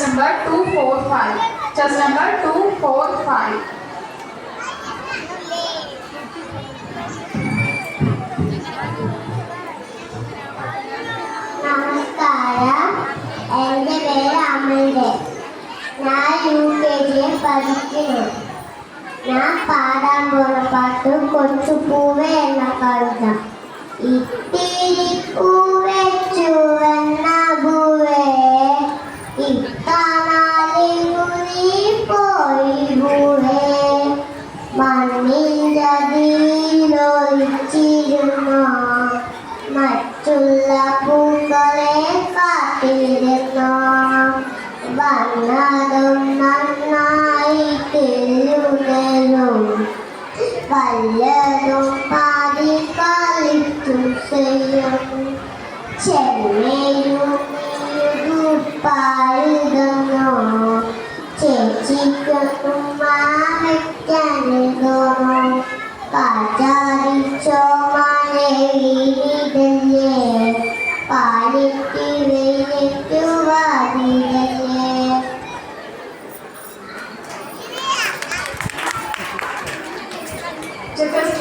number 245. Chess number 245. നമസ്കാരം, എൻ്റെ പേര് അമൽദേ. ഞാൻ UKG പഠിക്കുന്നു. ഞാൻ പാടാൻ പോകുന്ന പാട്ട് കൊച്ചുപൂവേ എന്ന കവിത. ഇത്തിരി പൂവേ ചുവന്ന പൂവേ, ഇത്താനാലിനു നീ പോയി പൂവേ, മണ്ണിലൊഴിച്ചിരുന്നോ മറ്റുള്ള പൂക്കളെ കാത്തിരുന്നോ, വന്നതും നന്നായിട്ടില്ലുന്നതും വല്ലതും പാടി കളിച്ചു ചെയ്യും, ചെമ്മേരുപ്പാഴുതന്നോ ചേച്ചിക്കൊന്നും മാവയ്ക്കാനുതോ, കാറ്റാടിച്ചോ മഴ വീടിതല്ലേ പാലിട്ട്